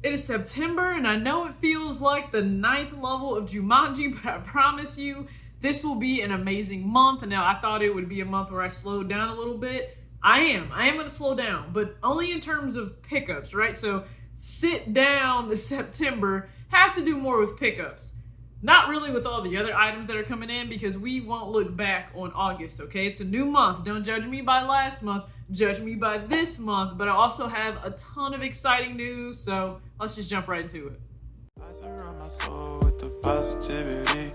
It is September, and I know it feels like the 9th level of Jumanji, but I promise you, this will be an amazing month. And now I thought it would be a month where I slowed down a little bit. I am going to slow down, but only in terms of pickups, right? So sit down to September has to do more with pickups. Not really with all the other items that are coming in, because we won't look back on August, okay? It's a new month. Don't judge me by last month. Judge me by this month. But I also have a ton of exciting news, so let's just jump right into it. I surround my soul with the positivity.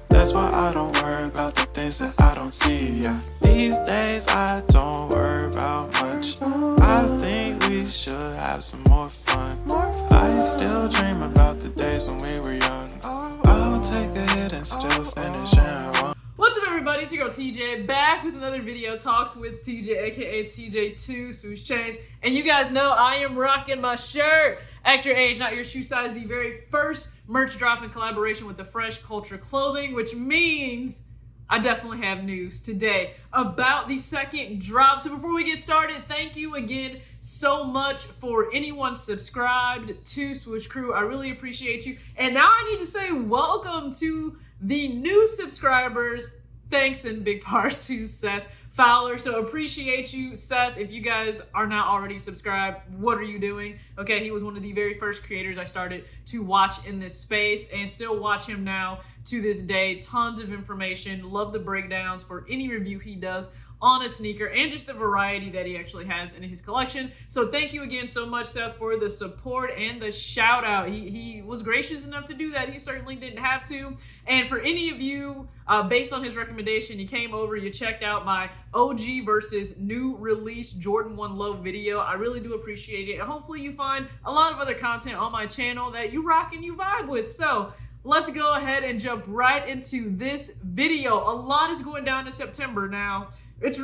That's why I don't worry about the things that I don't see. Yeah. These days I don't worry about much. I think we should have some more fun. I still dream about the days when we were young. I'll take the hit and still finish and one. What's up, everybody? It's your girl TJ, back with another video, Talks with TJ, aka TJ2 Swoosh Chains. And you guys know I am rocking my shirt. Act your age, not your shoe size. The very first merch drop in collaboration with Afresh Culture Clothing, which means I definitely have news today about the second drop. So before we get started, thank you again so much for anyone subscribed to Swoosh Crew. I really appreciate you. And now I need to say welcome to the new subscribers. Thanks in big part to Seth Fowler. So appreciate you, Seth. If you guys are not already subscribed, what are you doing? Okay, he was one of the very first creators I started to watch in this space, and still watch him now to this day. Tons of information. Love the breakdowns for any review he does on a sneaker, and just the variety that he actually has in his collection. So thank you again so much, Seth, for the support and the shout out. He was gracious enough to do that. He certainly didn't have to. And for any of you, based on his recommendation, you came over, you checked out my OG versus new release Jordan 1 Low video. I really do appreciate it. And hopefully you find a lot of other content on my channel that you rock and you vibe with. So let's go ahead and jump right into this video. A lot is going down in September now. It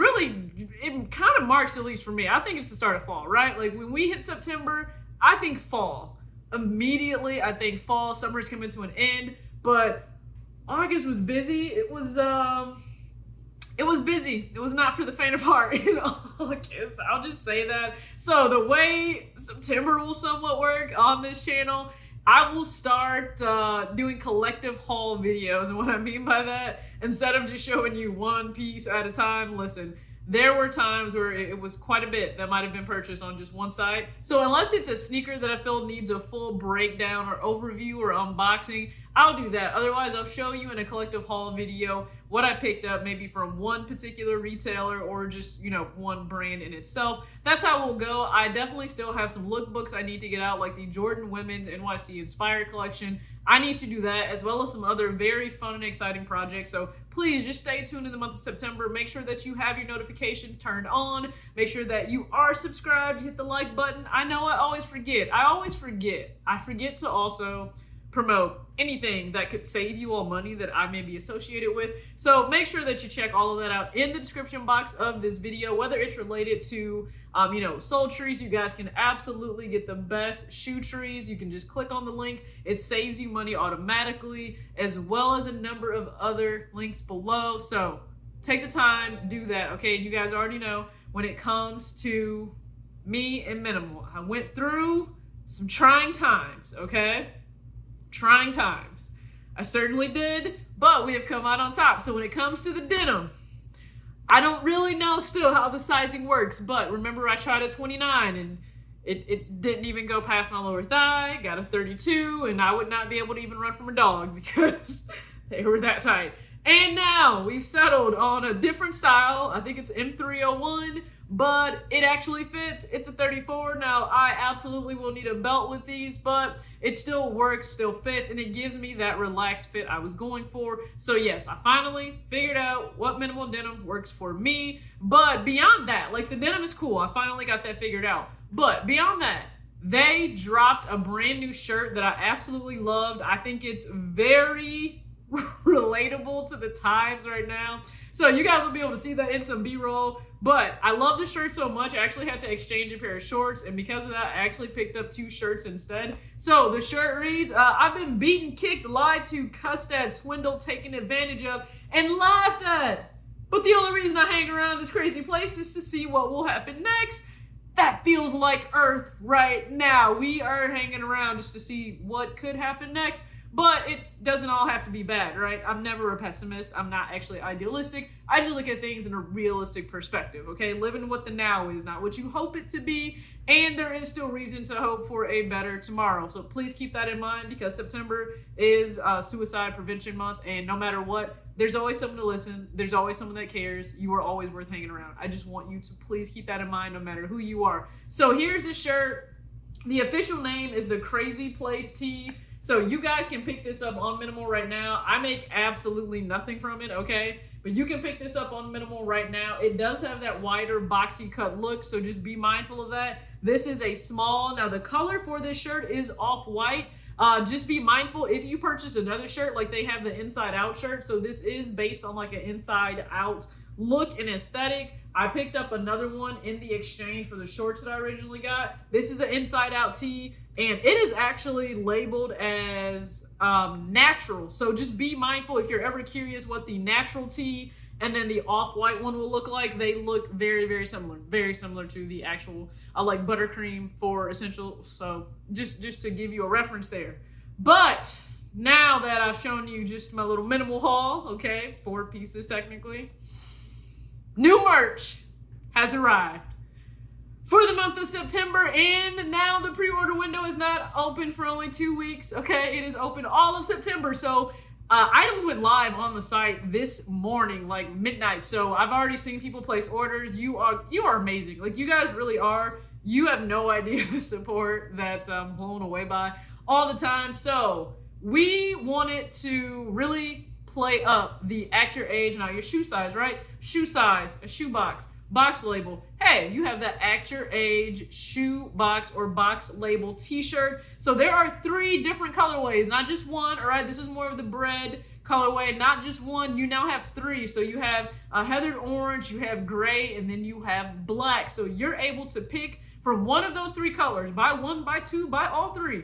kind of marks, at least for me, I think it's the start of fall, right? Like when we hit September, I think fall. Immediately, I think fall. Summer's coming to an end, but August was busy. It was busy. It was not for the faint of heart, you know. I'll just say that. So the way September will somewhat work on this channel, I will start doing collective haul videos. And what I mean by that, instead of just showing you one piece at a time, listen, there were times where it was quite a bit that might have been purchased on just one site. So unless it's a sneaker that I feel needs a full breakdown or overview or unboxing, I'll do that. Otherwise, I'll show you in a collective haul video what I picked up, maybe from one particular retailer or just, you know, one brand in itself. That's how we'll go. I definitely still have some lookbooks I need to get out, like the Jordan Women's NYC Inspired Collection. I need to do that, as well as some other very fun and exciting projects. So please just stay tuned in the month of September. Make sure that you have your notification turned on. Make sure that you are subscribed. You hit the like button. I know I always forget. I forget to also promote anything that could save you all money that I may be associated with. So make sure that you check all of that out in the description box of this video, whether it's related to, sole trees. You guys can absolutely get the best shoe trees. You can just click on the link. It saves you money automatically, as well as a number of other links below. So take the time, do that. Okay, you guys already know when it comes to me and minimal, I went through some trying times, okay? Trying times. I certainly did, but we have come out on top. So when it comes to the denim, I don't really know still how the sizing works, but remember I tried a 29 and it didn't even go past my lower thigh, got a 32, and I would not be able to even run from a dog because they were that tight. And now we've settled on a different style. I think it's M301, but it actually fits. It's a 34. Now, I absolutely will need a belt with these, but it still works, still fits, and it gives me that relaxed fit I was going for. So yes, I finally figured out what minimal denim works for me. But beyond that, like, the denim is cool. I finally got that figured out. But beyond that, they dropped a brand new shirt that I absolutely loved. I think it's very relatable to the times right now. So you guys will be able to see that in some B-roll. But I love the shirt so much, I actually had to exchange a pair of shorts, and because of that, I actually picked up 2 shirts instead. So the shirt reads, I've been beaten, kicked, lied to, cussed at, swindled, taken advantage of, and laughed at. But the only reason I hang around this crazy place is to see what will happen next. that feels like Earth right now. We are hanging around just to see what could happen next. But it doesn't all have to be bad, right? I'm never a pessimist. I'm not actually idealistic. I just look at things in a realistic perspective, okay? Living what the now is, not what you hope it to be. And there is still reason to hope for a better tomorrow. So please keep that in mind, because September is Suicide Prevention Month. And no matter what, there's always someone to listen. There's always someone that cares. You are always worth hanging around. I just want you to please keep that in mind no matter who you are. So here's the shirt. The official name is the Crazy Place Tee. So you guys can pick this up on Minimal right now. I make absolutely nothing from it, okay? But you can pick this up on Minimal right now. It does have that wider boxy cut look, so just be mindful of that. This is a small. Now the color for this shirt is off-white. Just be mindful if you purchase another shirt, like they have the inside out shirt. So this is based on like an inside out look and aesthetic. I picked up another one in the exchange for the shorts that I originally got. This is an inside out tee, and it is actually labeled as natural. So just be mindful if you're ever curious what the natural tee and then the off-white one will look like. They look very, very similar to the actual like buttercream for Essential. So just to give you a reference there. But now that I've shown you just my little minimal haul, okay, 4 pieces technically, new merch has arrived for the month of September, and now the pre-order window is not open for only 2 weeks, okay? It is open all of September. So items went live on the site this morning, like midnight. So I've already seen people place orders. You are amazing. Like, you guys really are. You have no idea the support that I'm blown away by all the time. So we wanted to really play up the Act Your Age. Now your shoe size, right? Shoe size, a shoe box, box label. Hey, you have that Act Your Age shoe box or box label t-shirt. So there are 3 different colorways, not just one. All right, this is more of the bread colorway, not just one. You now have 3. So you have a heathered orange, you have gray, and then you have black. So you're able to pick from one of those 3 colors. Buy 1, buy 2, buy all 3.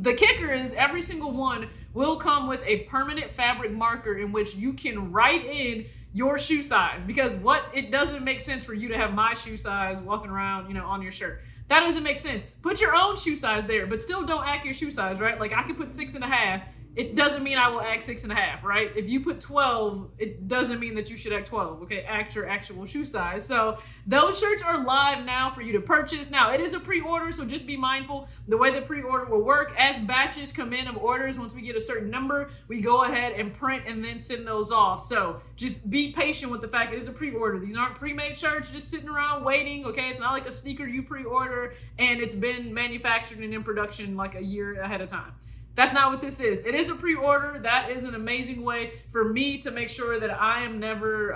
The kicker is every single one will come with a permanent fabric marker in which you can write in your shoe size, because it doesn't make sense for you to have my shoe size walking around, on your shirt. That doesn't make sense. Put your own shoe size there, but still don't act your shoe size, right? Like, I could put 6.5. It doesn't mean I will act 6.5, right? If you put 12, it doesn't mean that you should act 12, okay? Act your actual shoe size. So those shirts are live now for you to purchase. Now, it is a pre-order, so just be mindful. The way the pre-order will work, as batches come in of orders, once we get a certain number, we go ahead and print and then send those off. So just be patient with the fact it is a pre-order. These aren't pre-made shirts just sitting around waiting, okay? It's not like a sneaker you pre-order and it's been manufactured and in production like a year ahead of time. That's not what this is. It is a pre-order. That is an amazing way for me to make sure that I am never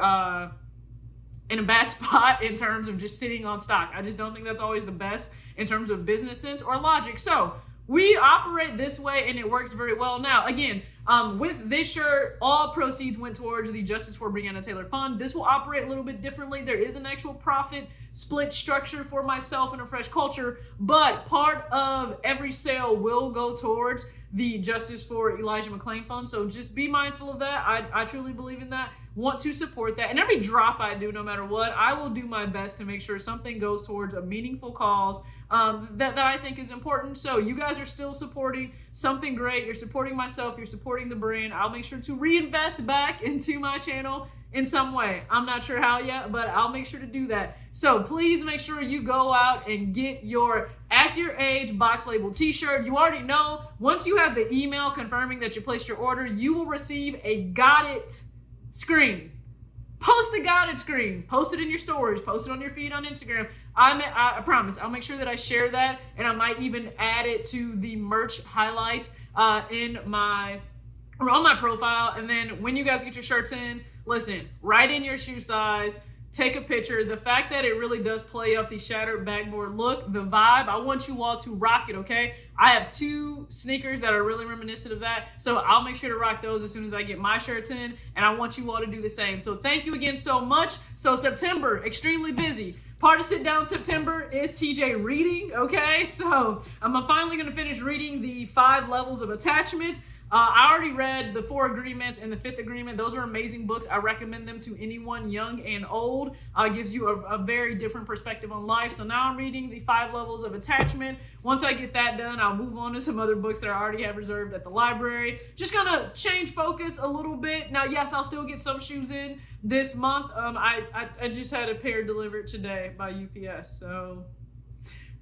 in a bad spot in terms of just sitting on stock. I just don't think that's always the best in terms of business sense or logic. So we operate this way and it works very well. Now, again, with this shirt, all proceeds went towards the Justice for Breonna Taylor Fund. This will operate a little bit differently. There is an actual profit split structure for myself and Afresh Culture, but part of every sale will go towards the Justice for Elijah McClain Fund. So just be mindful of that. I truly believe in that. Want to support that. And every drop I do, no matter what, I will do my best to make sure something goes towards a meaningful cause that I think is important. So you guys are still supporting something great. You're supporting myself. You're supporting the brand. I'll make sure to reinvest back into my channel in some way. I'm not sure how yet, but I'll make sure to do that. So please make sure you go out and get your Act Your Age box label t-shirt. You already know, once you have the email confirming that you placed your order, you will receive a got it screen. Post the got it screen. Post it in your stories. Post it on your feed on Instagram. I promise I'll make sure that I share that, and I might even add it to the merch highlight on my profile. And then when you guys get your shirts in, listen, write in your shoe size, take a picture. The fact that it really does play up the shattered backboard look, the vibe, I want you all to rock it, okay? I have 2 sneakers that are really reminiscent of that, so I'll make sure to rock those as soon as I get my shirts in, and I want you all to do the same. So thank you again so much. So September, extremely busy. Part of Sit Down September is TJ reading, okay? So I'm finally gonna finish reading the 5 levels of attachment. I already read The Four Agreements and The Fifth Agreement. Those are amazing books. I recommend them to anyone young and old. Gives you a very different perspective on life. So now I'm reading The 5 Levels of Attachment. Once I get that done, I'll move on to some other books that I already have reserved at the library. Just gonna change focus a little bit. Now, yes, I'll still get some shoes in this month. I just had a pair delivered today by UPS. So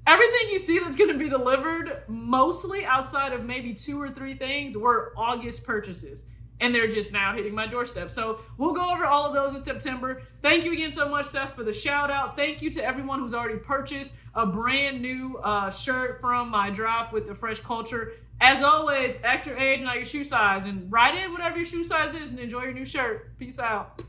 everything you see that's going to be delivered, mostly outside of maybe 2 or 3 things, were August purchases. And they're just now hitting my doorstep. So we'll go over all of those in September. Thank you again so much, Seth, for the shout out. Thank you to everyone who's already purchased a brand new shirt from my drop with Afresh Culture. As always, act your age, not your shoe size. And write in whatever your shoe size is and enjoy your new shirt. Peace out.